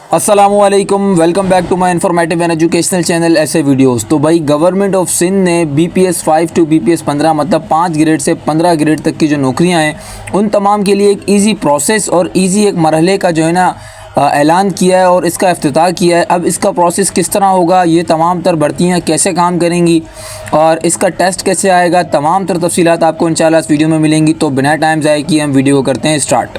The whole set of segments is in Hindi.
अस्सलामुअलैकुम, welcome back to my informative and educational channel ऐसे वीडियोस। तो भाई गवर्नमेंट ऑफ सिंध ने BPS 5 टू BPS 15 मतलब 5 ग्रेड से 15 ग्रेड तक की जो नौकरियां हैं उन तमाम के लिए एक इजी प्रोसेस और इजी एक मरहले का जो है ना ऐलान किया है और इसका इफ्तिताह किया है। अब इसका प्रोसेस किस तरह होगा, ये तमाम तर भर्तियाँ कैसे काम करेंगी और इसका टेस्ट कैसे आएगा, तमाम तर तफसीलात आपको इंशाल्लाह इस वीडियो में मिलेंगी। तो बिना टाइम ज़ाये किए हम वीडियो को करते हैं स्टार्ट।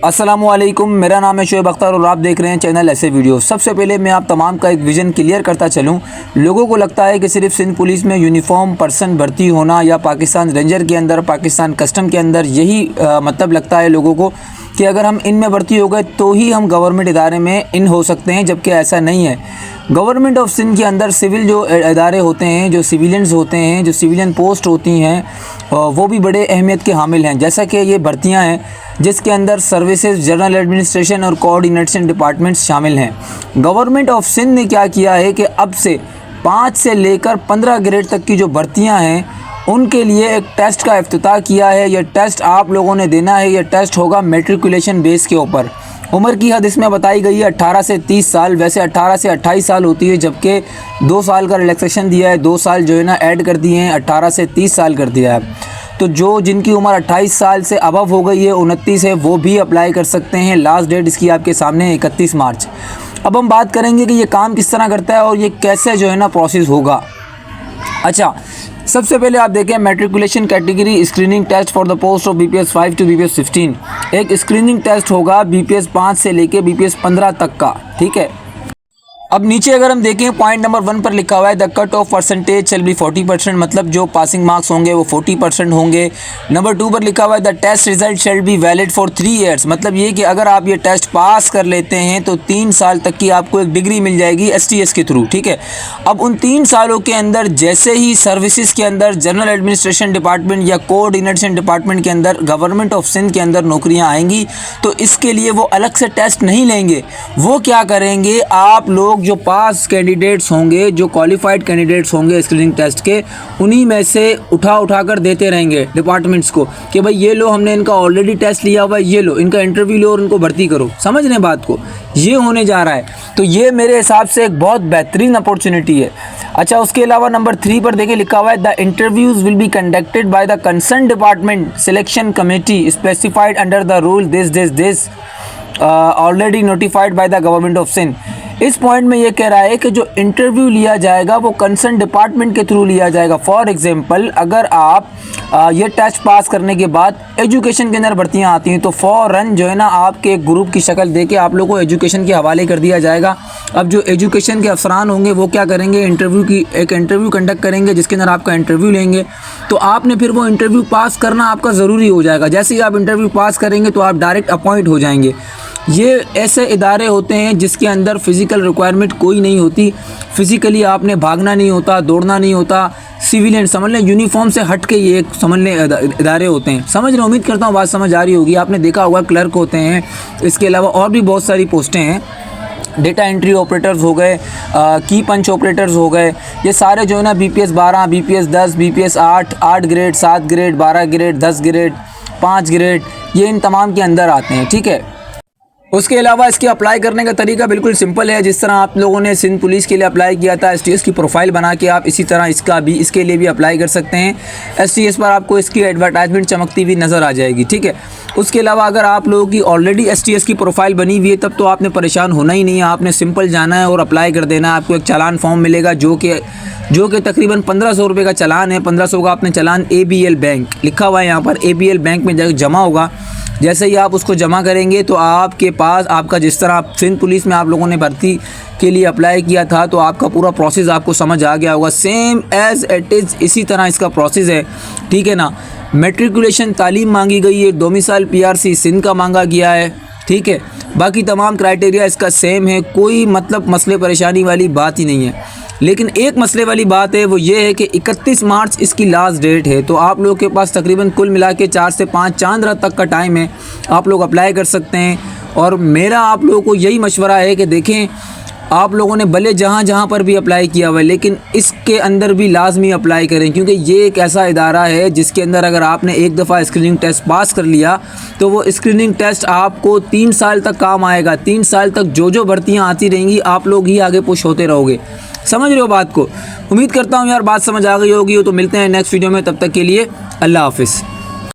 अस्सलामुअलैकुम, मेरा नाम है शोएब अख्तर और आप देख रहे हैं चैनल ऐसे वीडियो। सबसे पहले मैं आप तमाम का एक विज़न क्लियर करता चलूं। लोगों को लगता है कि सिर्फ सिंध पुलिस में यूनिफॉर्म पर्सन भर्ती होना या पाकिस्तान रेंजर के अंदर, पाकिस्तान कस्टम के अंदर यही मतलब लगता है लोगों को कि अगर हम इनमें भर्ती हो गए तो ही हम गवर्नमेंट इदारे में इन हो सकते हैं, जबकि ऐसा नहीं है। गवर्नमेंट ऑफ सिंध के अंदर सिविल जो इदारे होते हैं, जो सिविलियंस होते हैं, जो सिविलियन पोस्ट होती हैं, वो भी बड़े अहमियत के हामिल हैं। जैसा कि ये भर्तियां हैं जिसके अंदर सर्विसेज, जनरल एडमिनिस्ट्रेशन और कोऑर्डिनेशन डिपार्टमेंट्स शामिल हैं। गवर्नमेंट ऑफ सिंध ने क्या किया है कि अब से 5 से लेकर 15 ग्रेड तक की जो भर्तियां हैं उनके लिए एक टेस्ट का इफ्तिताह किया है। यह टेस्ट आप लोगों ने देना है। यह टेस्ट होगा मैट्रिकुलेशन बेस के ऊपर। उम्र की हद इसमें बताई गई है 18 से 30 साल। वैसे 18 से 28 साल होती है, जबकि 2 साल का रिलैक्सेशन दिया है, 2 साल जो है ना ऐड कर दिए हैं, 18 से 30 साल कर दिया है। तो जो जिनकी उम्र 28 साल से अबव हो गई है, 29 है, वो भी अप्लाई कर सकते हैं। लास्ट डेट इसकी आपके सामने है 31 मार्च। अब हम बात करेंगे कि ये काम किस तरह करता है और ये कैसे जो है ना प्रोसेस होगा। अच्छा, सबसे पहले आप देखें matriculation category screening test for the post of BPS 5 to BPS 15। एक स्क्रीनिंग टेस्ट होगा BPS 5 से लेके BPS 15 तक का, ठीक है। अब नीचे अगर हम देखें पॉइंट नंबर 1 पर लिखा हुआ है the cut off percentage shall be 40%, मतलब जो पासिंग मार्क्स होंगे वो 40% होंगे। नंबर 2 पर लिखा हुआ है the test result shall be valid for 3 years, मतलब ये कि अगर आप ये टेस्ट पास कर लेते हैं तो 3 साल तक की आपको एक डिग्री मिल जाएगी STS के थ्रू, ठीक है। अब उन 3 सालों के अंदर जैसे ही सर्विसेज के अंदर जनरल एडमिनिस्ट्रेशन डिपार्टमेंट या कोऑर्डिनेशन डिपार्टमेंट के अंदर गवर्नमेंट ऑफ सिंध के अंदर नौकरियाँ आएंगी तो इसके लिए वो अलग से टेस्ट नहीं लेंगे। वो क्या करेंगे, आप लोग जो पास कैंडिडेट्स होंगे, जो क्वालिफाइड कैंडिडेट्स होंगे स्क्रीनिंग टेस्ट के, उन्हीं में से उठा कर देते रहेंगे डिपार्टमेंट्स को कि भाई ये लो, हमने इनका ऑलरेडी टेस्ट लिया हुआ है, ये लो इनका इंटरव्यू लो और उनको भर्ती करो। समझ रहे हैं बात को, ये होने जा रहा है। तो ये मेरे हिसाब से एक बहुत बेहतरीन अपॉर्चुनिटी है। अच्छा, उसके अलावा नंबर 3 पर देखिए लिखा हुआ है the interviews will be conducted by the concern department selection committee specified under the rule this already notified by the government of Sindh. इस पॉइंट में ये कह रहा है कि जो इंटरव्यू लिया जाएगा वो कंसर्न डिपार्टमेंट के थ्रू लिया जाएगा। फॉर एग्जांपल, अगर आप ये टेस्ट पास करने के बाद एजुकेशन के अंदर भर्तियाँ आती हैं तो फ़ौरन जो है ना आपके एक ग्रुप की शक्ल दे के आप लोगों को एजुकेशन के हवाले कर दिया जाएगा। अब जो एजुकेशन के अफसरान होंगे वो क्या करेंगे, एक इंटरव्यू कंडक्ट करेंगे जिसके अंदर आपका इंटरव्यू लेंगे। तो आपने फिर वो इंटरव्यू पास करना आपका ज़रूरी हो जाएगा। जैसे ही आप इंटरव्यू पास करेंगे तो आप डायरेक्ट अपॉइंट हो जाएंगे। ये ऐसे इदारे होते हैं जिसके अंदर फ़िज़िकल रिक्वायरमेंट कोई नहीं होती। फ़िज़िकली आपने भागना नहीं होता, दौड़ना नहीं होता। सिविलियन समझ लें, यूनिफॉर्म से हट के ये एक समझ लें इदारे होते हैं। समझ रहे, उम्मीद करता हूँ बात समझ आ रही होगी। आपने देखा होगा क्लर्क होते हैं, इसके अलावा और भी बहुत सारी पोस्टें हैं। डेटा एंट्री ऑपरेटर्स हो गए, की पंच ऑपरेटर्स हो गए, ये सारे जो है ना BPS 12, BPS 10, BPS 8 grade, 7 grade, 12 grade, 10 grade, 5 grade, ये इन तमाम के अंदर आते हैं, ठीक है। उसके अलावा इसके अप्लाई करने का तरीका बिल्कुल सिंपल है। जिस तरह आप लोगों ने सिंध पुलिस के लिए अप्लाई किया था STS की प्रोफाइल बना के, आप इसी तरह इसके लिए भी अप्लाई कर सकते हैं। STS पर आपको इसकी एडवर्टाइजमेंट चमकती हुई नज़र आ जाएगी, ठीक है। उसके अलावा अगर आप लोगों की ऑलरेडी STS की प्रोफाइल बनी हुई है तब तो आपने परेशान होना ही नहीं है। आपने सिंपल जाना है और अप्लाई कर देना है। आपको एक चालान फॉर्म मिलेगा जो कि तकरीबन 1500 रुपये का चालान है। 1500 का आपने चालान ABL बैंक लिखा हुआ है यहाँ पर, ABL बैंक में जाकर जमा होगा। जैसे ही आप उसको जमा करेंगे तो आपके पास आपका, जिस तरह आप सिंध पुलिस में आप लोगों ने भर्ती के लिए अप्लाई किया था तो आपका पूरा प्रोसेस आपको समझ आ गया होगा। सेम एज़ इट इज़ इसी तरह इसका प्रोसेस है, ठीक है ना। मैट्रिकुलेशन तालीम मांगी गई है, डोमिसाइल PRC सिंध का मांगा गया है, ठीक है। बाकी तमाम क्राइटेरिया इसका सेम है, कोई मतलब मसले परेशानी वाली बात ही नहीं है। लेकिन एक मसले वाली बात है, वो ये है कि 31 मार्च इसकी लास्ट डेट है। तो आप लोगों के पास तकरीबन कुल मिला के 4 से 5 चांद रात तक का टाइम है, आप लोग अप्लाई कर सकते हैं। और मेरा आप लोगों को यही मशवरा है कि देखें आप लोगों ने भले जहाँ जहाँ पर भी अप्लाई किया हुआ है, लेकिन इसके अंदर भी लाजमी अप्लाई करें, क्योंकि ये एक ऐसा इदारा है जिसके अंदर अगर आपने एक दफ़ा स्क्रीनिंग टेस्ट पास कर लिया तो वो स्क्रीनिंग टेस्ट आपको 3 साल तक काम आएगा। 3 साल तक जो भर्तियाँ आती रहेंगी आप लोग ही आगे पुश होते रहोगे। समझ रहे हो बात को? उम्मीद करता हूँ यार बात समझ आ गई होगी। तो मिलते हैं नेक्स्ट वीडियो में, तब तक के लिए अल्लाह हाफिज़।